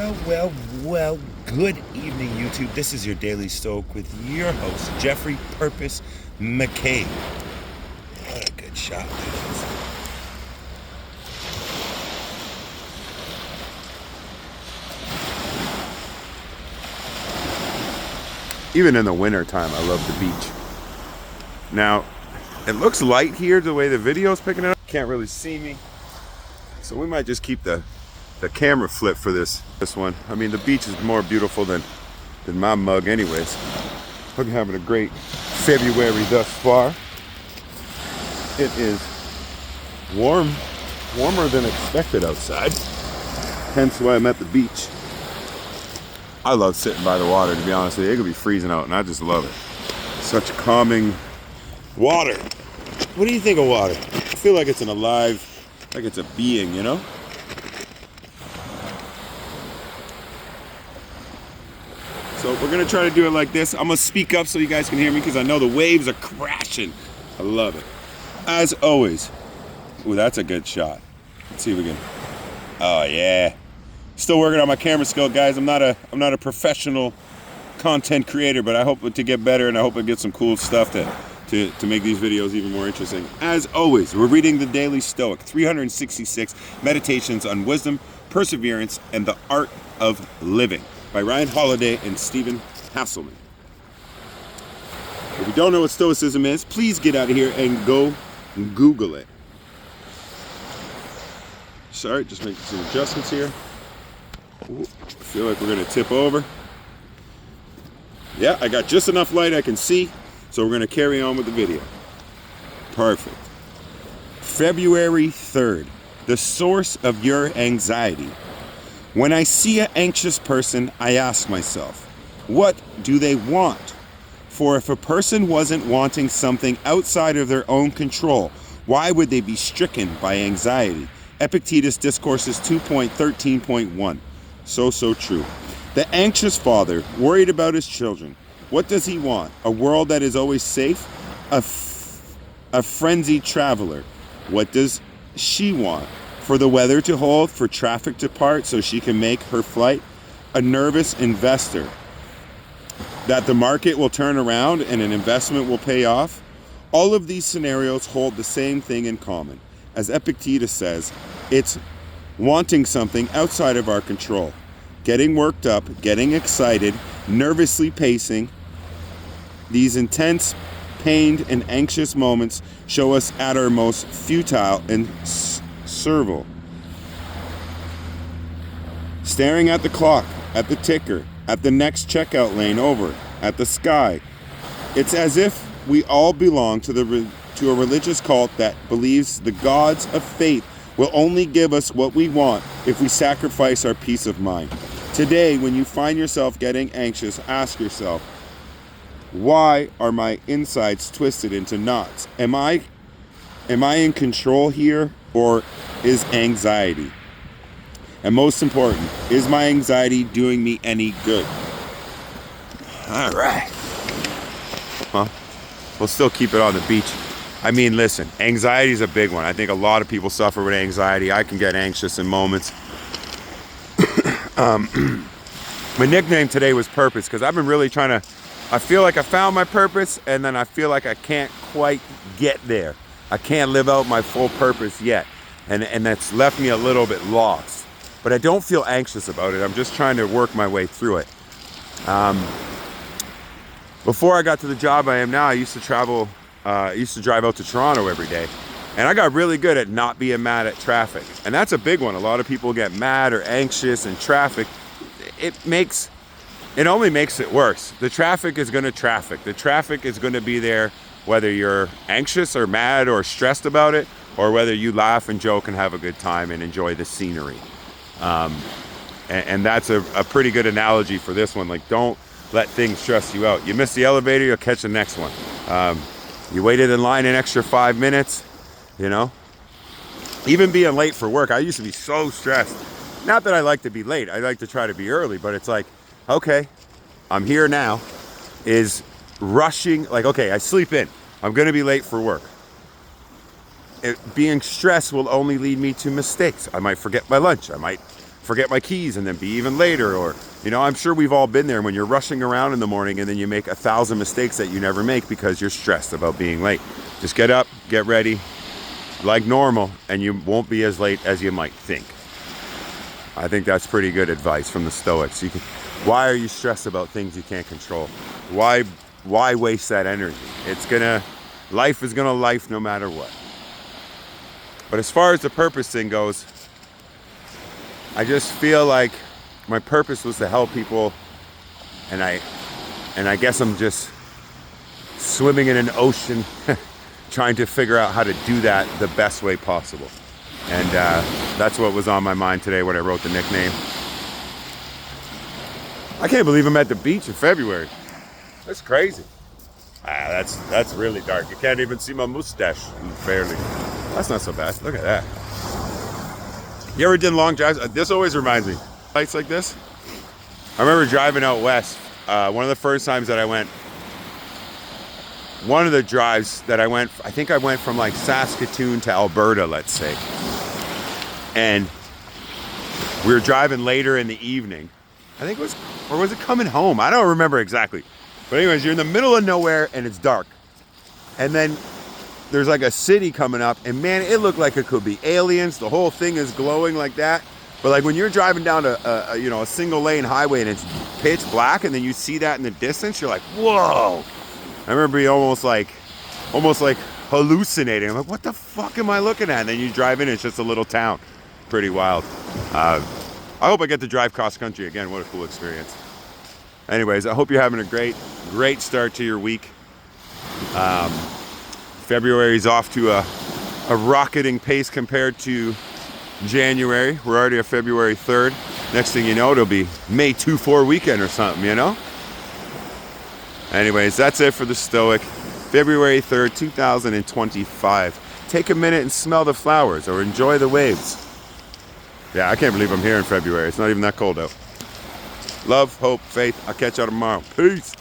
Well, good evening, YouTube. This is your Daily Stoic with your host, Jeffrey Purpose McCabe. What a good shot that is. Even in the winter time, I love the beach. Now, it looks light here the way the video's picking it up. Can't really see me. So we might just keep the camera flip for this one. I mean, the beach is more beautiful than my mug anyways. Hope you're having a great February thus far. It is warmer than expected outside. Hence why I'm at the beach. I love sitting by the water, to be honest with you. It could be freezing out and I just love it. Such calming water. What do you think of water? I feel like it's an alive, like it's a being, you know? So we're gonna try to do it like this. I'm gonna speak up so you guys can hear me because I know the waves are crashing. I love it. As always. Ooh, that's a good shot. Let's see if we can. Oh yeah. Still working on my camera skill, guys. I'm not a professional content creator, but I hope to get better and I hope I get some cool stuff to make these videos even more interesting. As always, we're reading the Daily Stoic, 366 Meditations on Wisdom, Perseverance, and the Art of Living by Ryan Holiday and Stephen Hasselman. If you don't know what Stoicism is, please get out of here and go Google it. Sorry, just making some adjustments here. Ooh, I feel like we're gonna tip over. Yeah, I got just enough light I can see, so we're gonna carry on with the video. Perfect. February 3rd, the source of your anxiety. When I see an anxious person, I ask myself, what do they want? For if a person wasn't wanting something outside of their own control, why would they be stricken by anxiety? Epictetus Discourses 2.13.1. So true. The anxious father, worried about his children. What does he want? A world that is always safe? A frenzied traveler. What does she want? For the weather to hold, for traffic to part so she can make her flight? A nervous investor. That the market will turn around and an investment will pay off? All of these scenarios hold the same thing in common. As Epictetus says, it's wanting something outside of our control. Getting worked up, getting excited, nervously pacing. These intense, pained, and anxious moments show us at our most futile and servile. Staring at the clock, at the ticker, at the next checkout lane over, at the sky. It's as if we all belong to a religious cult that believes the gods of fate will only give us what we want if we sacrifice our peace of mind. Today, when you find yourself getting anxious, ask yourself, why are my insides twisted into knots? Am I in control here, or is anxiety? And most important, is my anxiety doing me any good? All right. Well, we'll still keep it on the beach. I mean, listen, anxiety is a big one. I think a lot of people suffer with anxiety. I can get anxious in moments. My nickname today was Purpose because I've been really trying to, I feel like I found my purpose and then I feel like I can't quite get there. I can't live out my full purpose yet. And that's left me a little bit lost. But I don't feel anxious about it. I'm just trying to work my way through it. Before I got to the job I am now, I used to drive out to Toronto every day. And I got really good at not being mad at traffic. And that's a big one. A lot of people get mad or anxious in traffic. It only makes it worse. The traffic is going to traffic. The traffic is going to be there whether you're anxious or mad or stressed about it, or whether you laugh and joke and have a good time and enjoy the scenery. And that's a pretty good analogy for this one. Like, don't let things stress you out. You miss the elevator, you'll catch the next one. You waited in line an extra 5 minutes, you know? Even being late for work, I used to be so stressed. Not that I like to be late, I like to try to be early, but it's like, okay, I'm here now. Is rushing, like, okay, I sleep in. I'm gonna be late for work. Being stressed will only lead me to mistakes. I might forget my lunch. I might forget my keys and then be even later. Or, you know, I'm sure we've all been there when you're rushing around in the morning and then you make 1,000 mistakes that you never make because you're stressed about being late. Just get up, get ready like normal, and you won't be as late as you might think. I think that's pretty good advice from the Stoics. Why are you stressed about things you can't control? Why waste that energy? Life is gonna life no matter what. But as far as the purpose thing goes, I just feel like my purpose was to help people, and I guess I'm just swimming in an ocean trying to figure out how to do that the best way possible. And that's what was on my mind today when I wrote the nickname. I can't believe I'm at the beach in February. That's crazy. That's really dark. You can't even see my mustache, barely. That's not so bad. Look at that. You ever did long drives? This always reminds me. Lights like this. I remember driving out west. One of the first times that I went, one of the drives that I went, I think I went from like Saskatoon to Alberta, let's say. And we were driving later in the evening. I think it was, or was it coming home? I don't remember exactly. But anyways, you're in the middle of nowhere and it's dark. And then there's like a city coming up, and man, it looked like it could be aliens. The whole thing is glowing like that. But like when you're driving down a single lane highway and it's pitch black, and then you see that in the distance, you're like, whoa. I remember being almost like hallucinating. I'm like, what the fuck am I looking at? And then you drive in, it's just a little town. Pretty wild. I hope I get to drive cross country again. What a cool experience. Anyways, I hope you're having a great start to your week. February's off to a rocketing pace compared to January. We're already at February 3rd. Next thing you know, it'll be May 2-4 weekend or something, you know? Anyways, that's it for the Stoic. February 3rd, 2025. Take a minute and smell the flowers or enjoy the waves. Yeah, I can't believe I'm here in February. It's not even that cold out. Love, hope, faith. I'll catch y'all tomorrow. Peace.